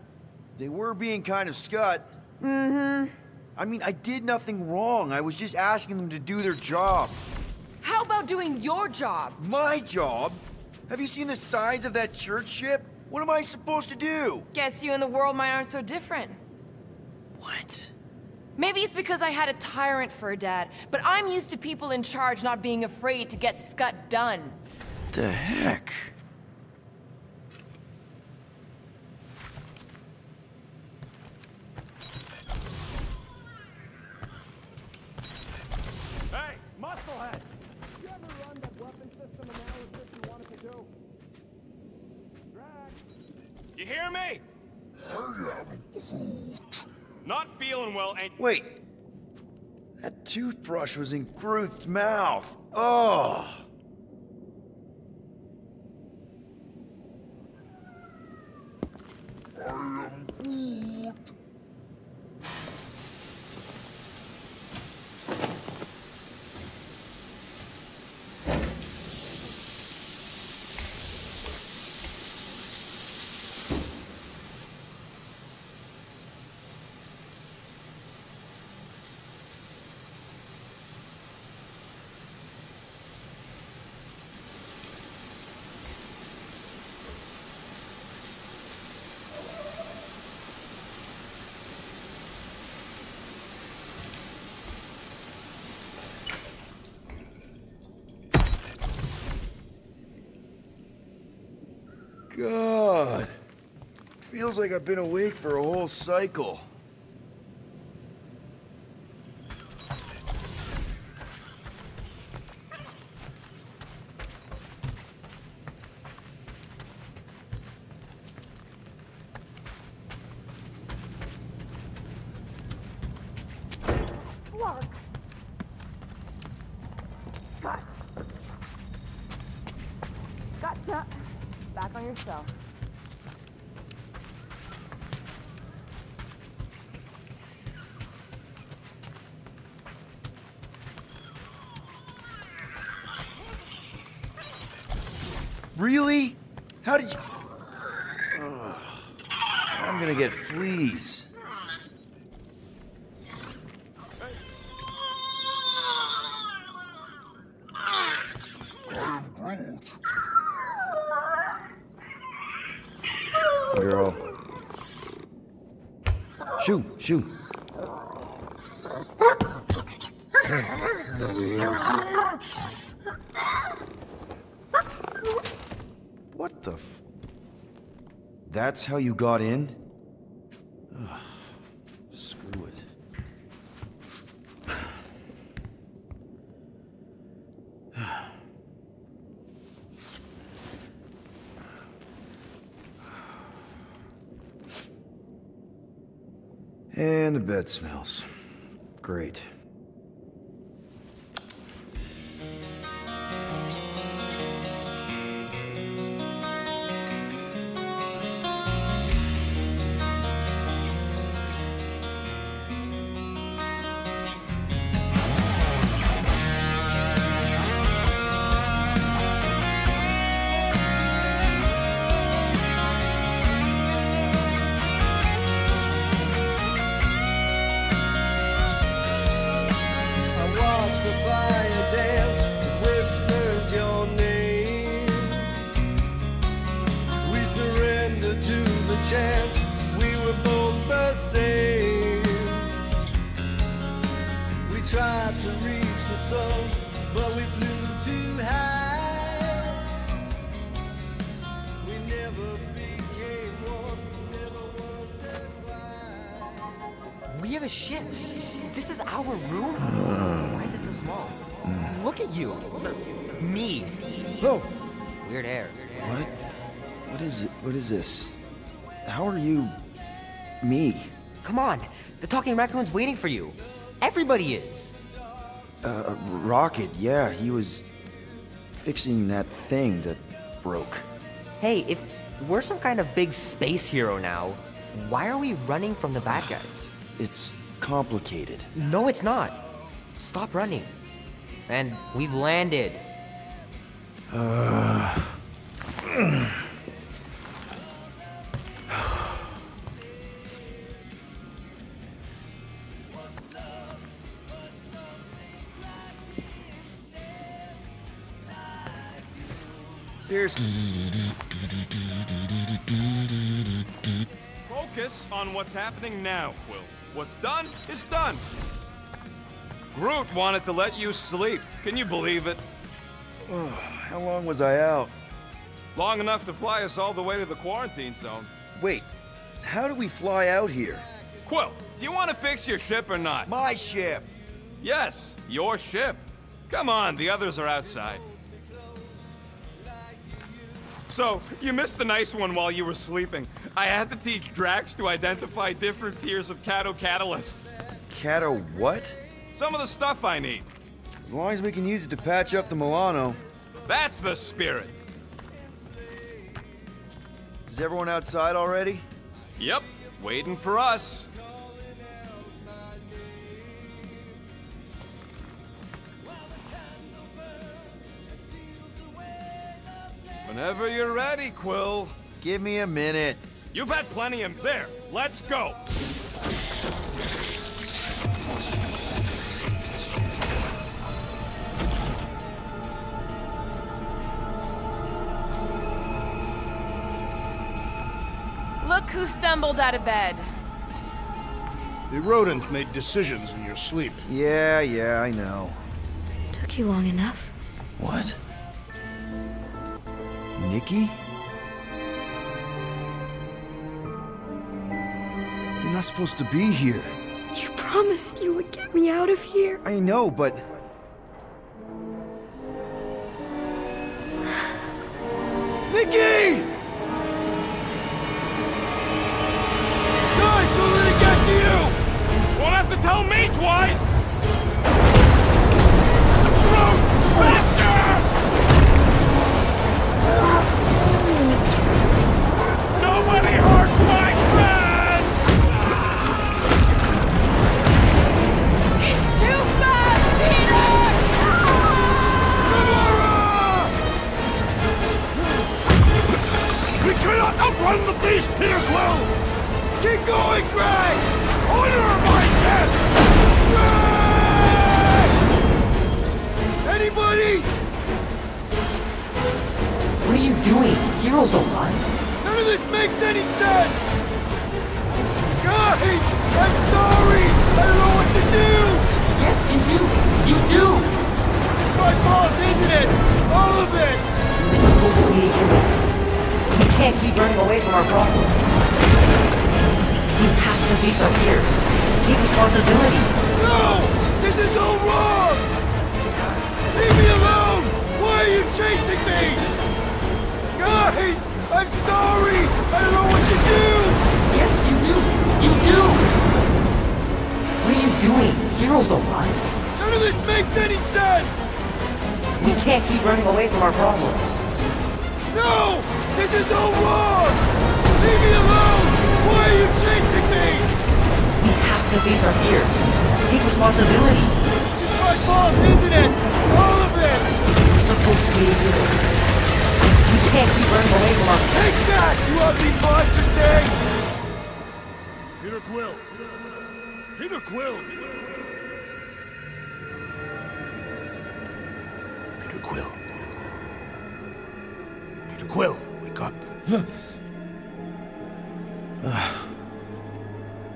They were being kind of scut. Mm-hmm. I mean, I did nothing wrong. I was just asking them to do their job. How about doing your job? My job? Have you seen the size of that church ship? What am I supposed to do? Guess you and the world mine aren't so different. What? Maybe it's because I had a tyrant for a dad, but I'm used to people in charge not being afraid to get scut done. The heck? Hey, musclehead! You ever run that weapon system analysis you wanted to do? Drag. You hear me? I am Groot. Not feeling well, ain't... Wait. That toothbrush was in Groot's mouth. Oh. I am Groot. God. Feels like I've been awake for a whole cycle. Back on your cell. Really? How did you... Ugh. I'm gonna get fleas. Girl. Shoo, shoo. What the f... That's how you got in? Ugh. Screw it. And the bed smells. Great. We have a ship. This is our room? Why is it so small? Look at you. Me. Oh. Weird hair. What? What is it? What is this? How are you... me? Come on. The talking raccoon's waiting for you. Everybody is. Rocket, yeah, he was fixing that thing that broke. Hey, if we're some kind of big space hero now, why are we running from the bad guys? It's complicated. No, it's not. Stop running. And we've landed. Seriously. Focus on what's happening now, Quill. What's done is done. Groot wanted to let you sleep. Can you believe it? How long was I out? Long enough to fly us all the way to the quarantine zone. Wait, how do we fly out here? Quill, do you want to fix your ship or not? My ship! Yes, your ship. Come on, the others are outside. So, you missed the nice one while you were sleeping. I had to teach Drax to identify different tiers of Cato catalysts. Cato what? Some of the stuff I need. As long as we can use it to patch up the Milano. That's the spirit. Is everyone outside already? Yep, waiting for us. Whenever you're ready, Quill. Give me a minute. You've had plenty in there. Let's go. Look who stumbled out of bed. The rodent made decisions in your sleep. Yeah, I know. Took you long enough. What? Nikki? You're not supposed to be here. You promised you would get me out of here. I know, but... Nikki! Guys, don't let it get to you! Won't have to tell me twice! Groot, faster! Please, Peter Quill! Keep going, Drax! Honor my death! Drax! Anybody? What are you doing? Heroes don't run. None of this makes any sense! Guys! I'm sorry! I don't know what to do! Yes, you do! You do! It's my fault, isn't it? All of it! You're supposed to be a hero. We can't keep running away from our problems. We have to face our fears. Take responsibility. No! This is all wrong! Leave me alone! Why are you chasing me? Guys! I'm sorry! I don't know what to do! Yes, you do! You do! What are you doing? Heroes don't run. None of this makes any sense! We can't keep running away from our problems. No! This is all wrong! Leave me alone! Why are you chasing me? We have to face our fears. Take responsibility. It's my fault, isn't it? All of it! We're supposed to be a hero. We can't keep running away from our... Take that, you ugly monster thing! Peter Quill! Peter Quill! Peter Quill. Peter Quill, wake up.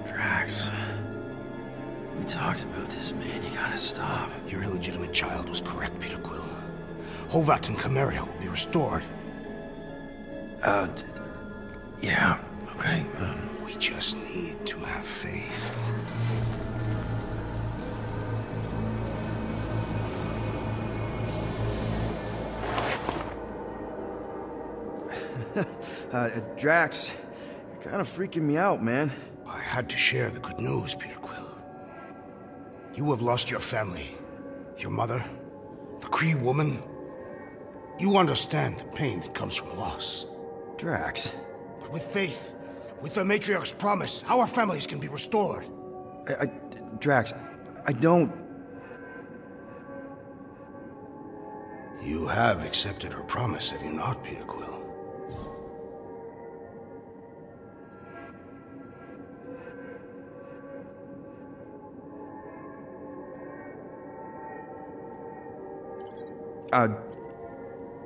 Drax. We talked about this, man. You gotta stop. Your illegitimate child was correct, Peter Quill. Hovat and Cameria will be restored. Yeah, okay. We just need to have faith. Drax, you're kind of freaking me out, man. I had to share the good news, Peter Quill. You have lost your family. Your mother, the Kree woman. You understand the pain that comes from loss. Drax. But with faith, with the Matriarch's promise, our families can be restored. Drax, I don't... You have accepted her promise, have you not, Peter Quill?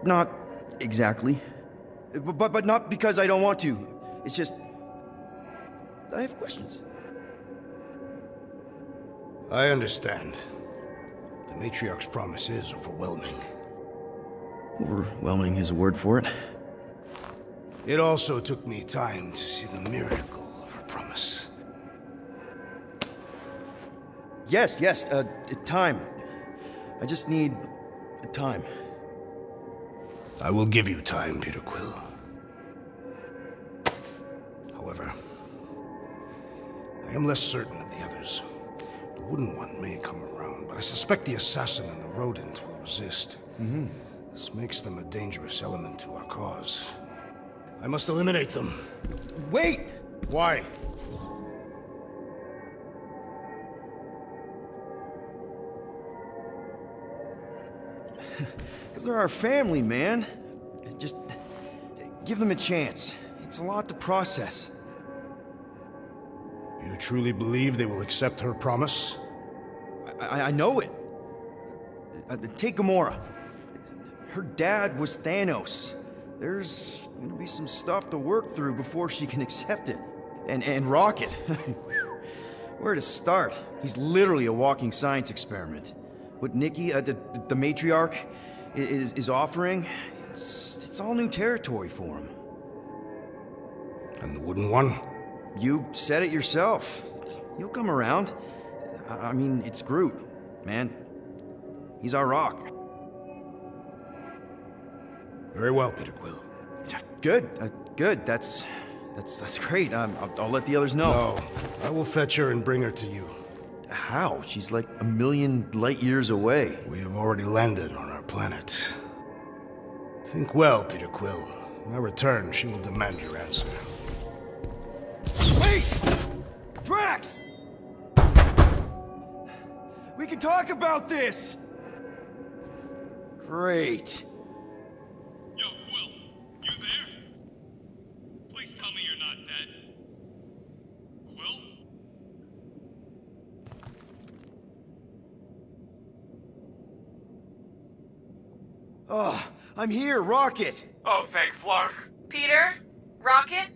Not exactly. But not because I don't want to. It's just... I have questions. I understand. The Matriarch's promise is overwhelming. Overwhelming is a word for it. It also took me time to see the miracle of her promise. Yes, time. I just need... time. I will give you time, Peter Quill. However, I am less certain of the others. The Wooden One may come around, but I suspect the assassin and the rodent will resist. This makes them a dangerous element to our cause. I must eliminate them. Wait! Why? Because they're our family, man. Just give them a chance. It's a lot to process. You truly believe they will accept her promise? I know it. Take Gamora. Her dad was Thanos. There's gonna be some stuff to work through before she can accept it. And Rocket. Where to start? He's literally a walking science experiment. What Nikki, the matriarch, is offering, it's all new territory for him. And the Wooden One? You said it yourself. He'll come around. I mean, it's Groot, man. He's our rock. Very well, Peter Quill. Good, good. That's great. I'll let the others know. No, I will fetch her and bring her to you. How? She's like a million light years away. We have already landed on our planet. Think well, Peter Quill. When I return, she will demand your answer. Wait! Drax! We can talk about this! Great. Yo, Quill, you there? Please tell me you're not Oh, I'm here, Rocket! Oh, thank Flark. Peter? Rocket?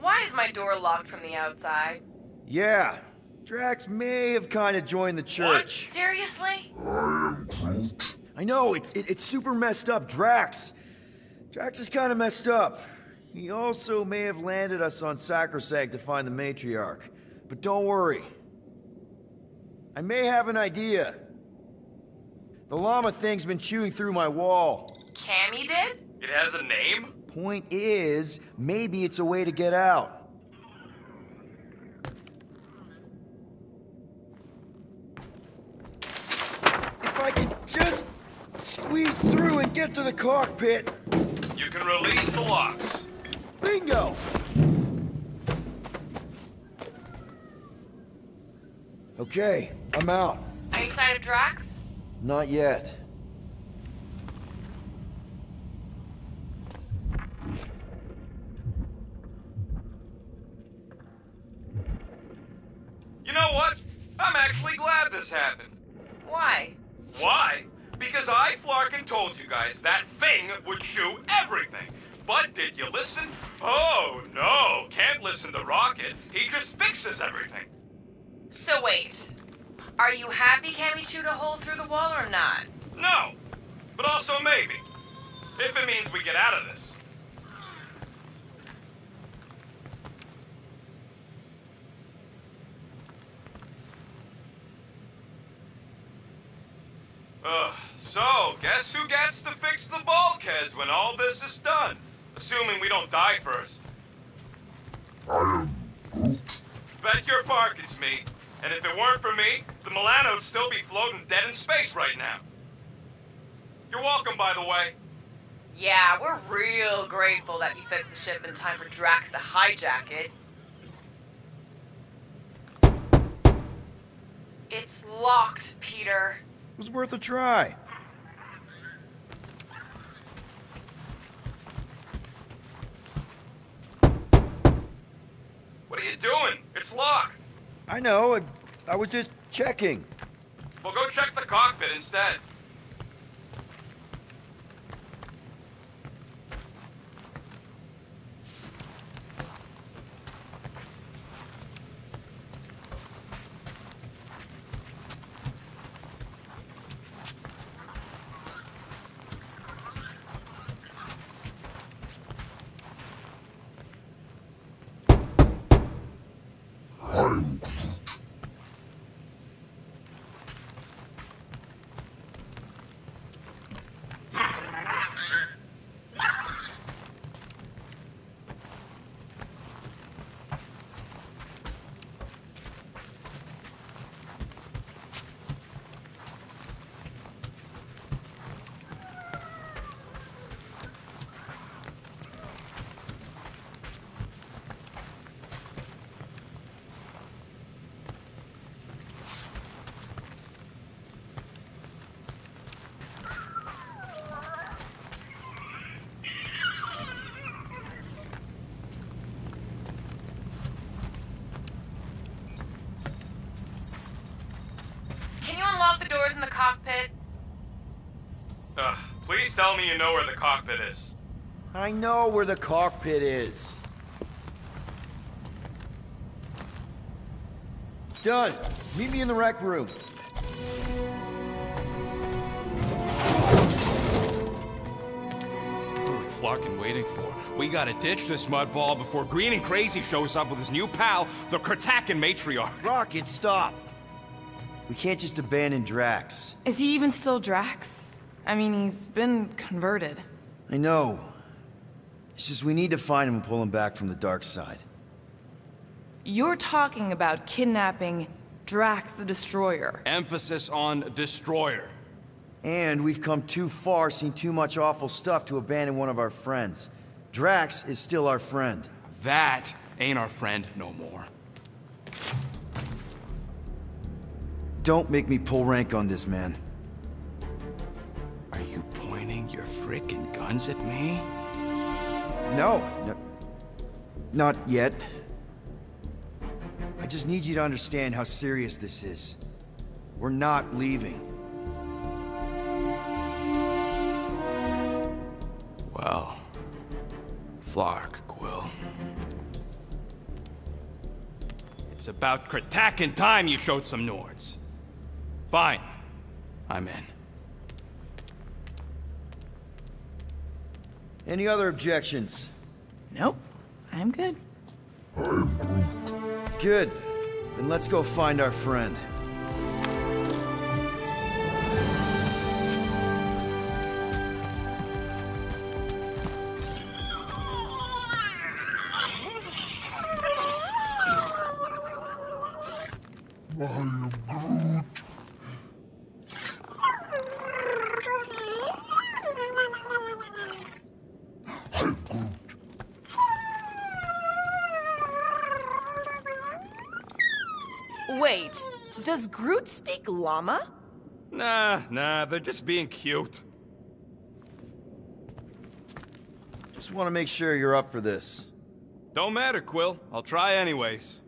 Why is my door locked from the outside? Yeah, Drax may have kind of joined the church. Seriously? I know, it's super messed up, Drax is kind of messed up. He also may have landed us on Sacrosanct to find the matriarch. But don't worry. I may have an idea. The llama thing's been chewing through my wall. Cammy did? It has a name? Point is, maybe it's a way to get out. If I could just squeeze through and get to the cockpit. You can release the locks. Bingo! Okay, I'm out. Any sign of Drax? Not yet. You know what? I'm actually glad this happened. Why? Why? Because I, Flarkin, told you guys that thing would chew everything. But did you listen? Oh, no. Can't listen to Rocket. He just fixes everything. So wait. Are you happy Cammy chewed a hole through the wall or not? No. But also maybe. If it means we get out of this. So, guess who gets to fix the bulkheads when all this is done? Assuming we don't die first. I am Groot. Bet your bark it's me. And if it weren't for me, the Milano'd still be floating dead in space right now. You're welcome, by the way. Yeah, we're real grateful that you fixed the ship in time for Drax to hijack it. It's locked, Peter. It was worth a try. What are you doing? It's locked. I know, I was just checking. Well, go check the cockpit instead. Unlock the doors in the cockpit. Please tell me you know where the cockpit is. I know where the cockpit is. Done. Meet me in the rec room. What are we Flarkin waiting for? We gotta ditch this mudball before Green and Crazy shows up with his new pal, the Kurtakan matriarch. Rocket, stop. We can't just abandon Drax. Is he even still Drax? I mean, he's been converted. I know. It's just we need to find him and pull him back from the dark side. You're talking about kidnapping Drax the Destroyer. Emphasis on destroyer. And we've come too far, seen too much awful stuff to abandon one of our friends. Drax is still our friend. That ain't our friend no more. Don't make me pull rank on this, man. Are you pointing your frickin' guns at me? No, not yet. I just need you to understand how serious this is. We're not leaving. Flark, Quill. It's about Kratakin time you showed some Nords. Fine. I'm in. Any other objections? Nope. I'm good. Good. Then let's go find our friend. I am Groot. I'm Groot. Wait, does Groot speak llama? Nah, they're just being cute. Just want to make sure you're up for this. Don't matter, Quill. I'll try anyways.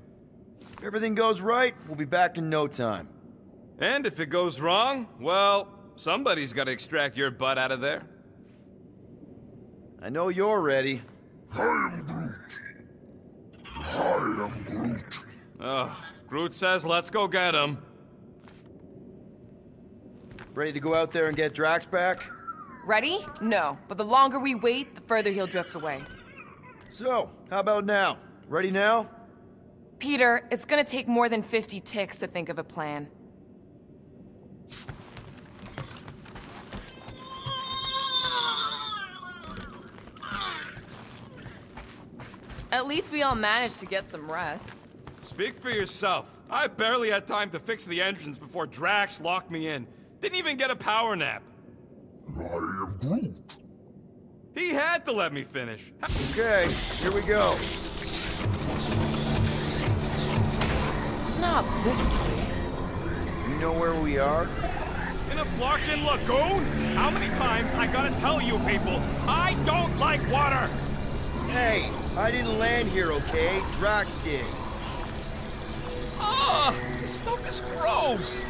If everything goes right, we'll be back in no time. And if it goes wrong, well, somebody's got to extract your butt out of there. I know you're ready. I am Groot. I am Groot. Ugh, Groot says let's go get him. Ready to go out there and get Drax back? Ready? No, but the longer we wait, the further he'll drift away. So, how about now? Ready now? Peter, it's gonna take more than 50 ticks to think of a plan. At least we all managed to get some rest. Speak for yourself. I barely had time to fix the engines before Drax locked me in. Didn't even get a power nap. I am Groot. He had to let me finish. Okay, here we go. Not this place. You know where we are? In a Flarkin lagoon? How many times I gotta tell you people, I don't like water! Hey, I didn't land here, okay? Drax did. This stuff is gross!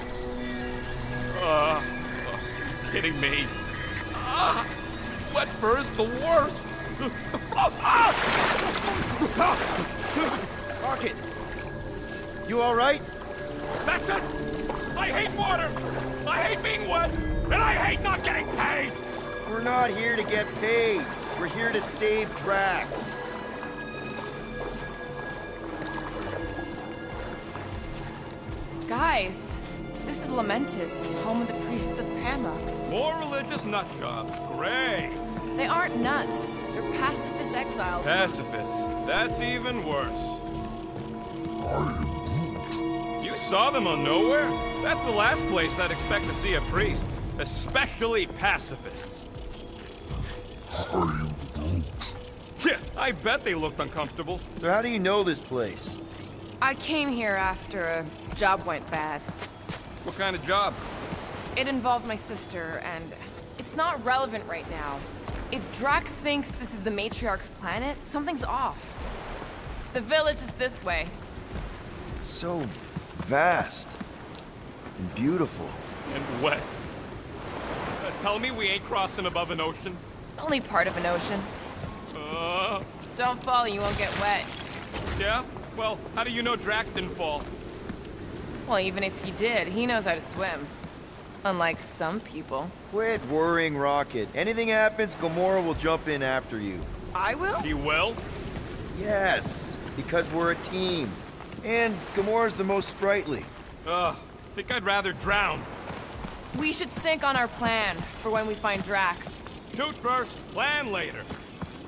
Kidding me. Wet fur is the worst! Rocket! You alright? That's it! I hate water! I hate being wet! And I hate not getting paid! We're not here to get paid. We're here to save Drax. Guys, this is Lamentis, home of the priests of Pama. More religious nutjobs. Great! They aren't nuts. They're pacifist exiles. Pacifists. That's even worse. You saw them on Nowhere? That's the last place I'd expect to see a priest. Especially pacifists. Yeah, I bet they looked uncomfortable. So how do you know this place? I came here after a job went bad. What kind of job? It involved my sister, and it's not relevant right now. If Drax thinks this is the Matriarch's planet, something's off. The village is this way. It's so vast and beautiful. And wet. Tell me we ain't crossing above an ocean? Only part of an ocean. Don't fall, you won't get wet. Yeah? Well, how do you know Drax didn't fall? Well, even if he did, he knows how to swim. Unlike some people. Quit worrying, Rocket. Anything happens, Gamora will jump in after you. I will? She will? Yes, because we're a team. And Gamora's the most sprightly. Think I'd rather drown. We should sync on our plan for when we find Drax. Shoot first, plan later.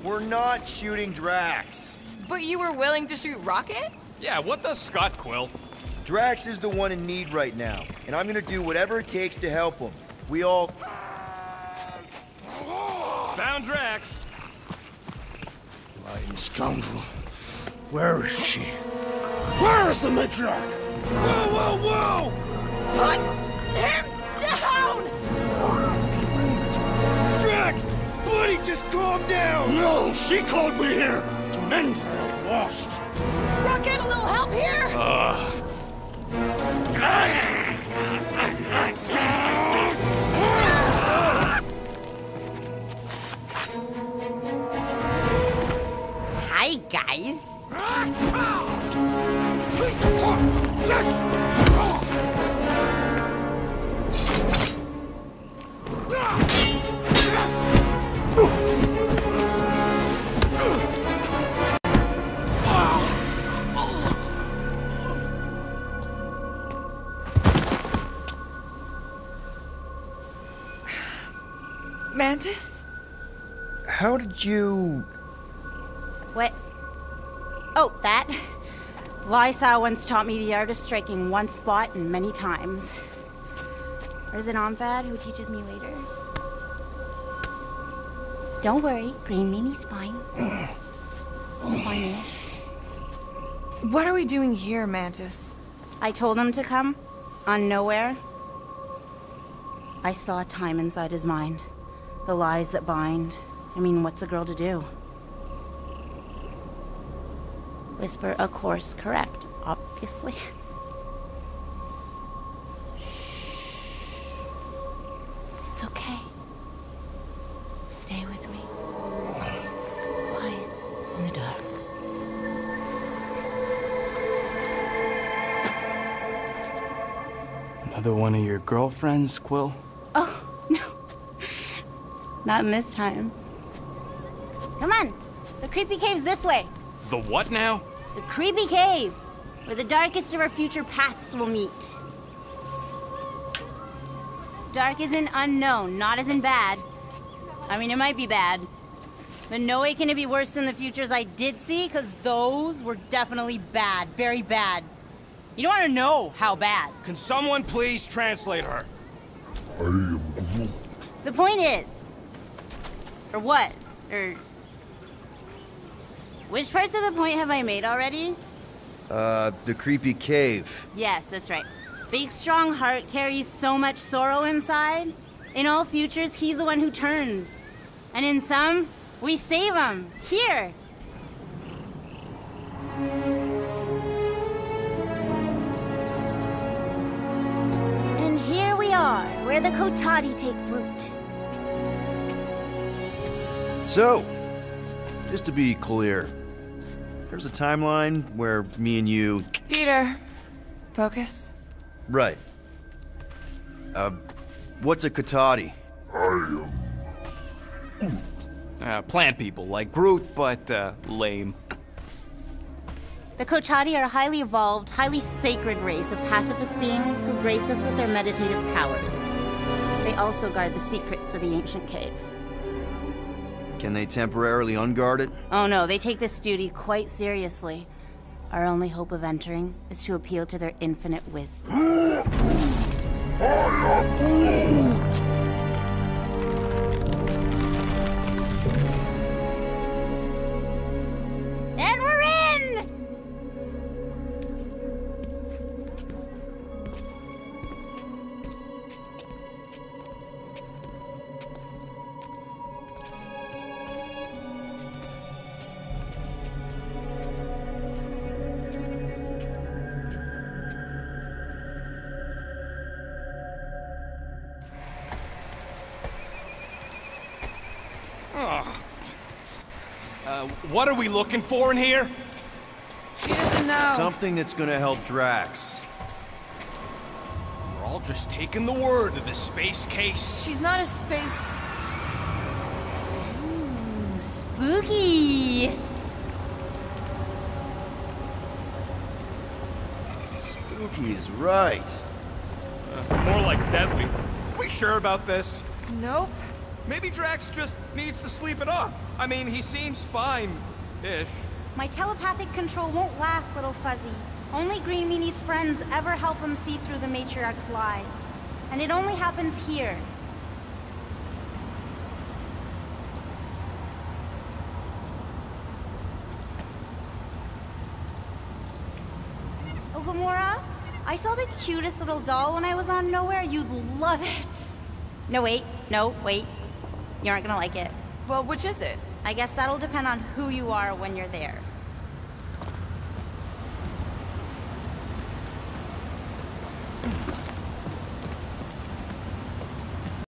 We're not shooting Drax. But you were willing to shoot Rocket? Yeah, what does Scott, Quill? Drax is the one in need right now, and I'm gonna do whatever it takes to help him. We all... Found Drax. Lying scoundrel. Where is she? Where is the matriarch? Whoa, whoa, whoa! Put him down! Drax! Buddy, just calm down! No, she called me here to mend what I've lost. Rocket, a little help here? right, guys. Mantis? How did you... What? Oh, that? Lysa once taught me the art of striking one spot and many times. There's an Omvad who teaches me later. Don't worry, Green Mimi's fine. Fine-ish. What are we doing here, Mantis? I told him to come, on nowhere. I saw time inside his mind. The lies that bind. I mean, what's a girl to do? Whisper a course correct, obviously. Shh. It's okay. Stay with me. Quiet in the dark. Another one of your girlfriends, Quill? Oh, no. Not in this time. Come on. The creepy cave's this way. The what now? The creepy cave, where the darkest of our future paths will meet. Dark as in unknown, not as in bad. I mean, it might be bad, but no way can it be worse than the futures I did see, because those were definitely bad, very bad. You don't want to know how bad. Can someone please translate her? I am Groot. The point is, or was, or... Which parts of the point have I made already? The creepy cave. Yes, that's right. Big, strong heart carries so much sorrow inside. In all futures, he's the one who turns. And in some, we save him. Here! And here we are, where the Kotati take root. So, just to be clear, there's a timeline where me and you... Peter, focus. Right. What's a Kotati? Plant people, like Groot, but, lame. The Kotati are a highly evolved, highly sacred race of pacifist beings who grace us with their meditative powers. They also guard the secrets of the ancient cave. Can they temporarily unguard it? Oh no, they take this duty quite seriously. Our only hope of entering is to appeal to their infinite wisdom. And we're in! What are we looking for in here? She doesn't know. Something that's gonna help Drax. We're all just taking the word of the space case. She's not a space... Ooh, spooky! Spooky is right. More like deadly. We sure about this? Nope. Maybe Drax just needs to sleep it off. I mean, he seems fine-ish. My telepathic control won't last, little fuzzy. Only Green Meanie's friends ever help him see through the matriarch's lies. And it only happens here. Oh, Gamora, I saw the cutest little doll when I was on Nowhere. You'd love it. No, wait. No, wait. You aren't gonna like it. Well, which is it? I guess that'll depend on who you are when you're there.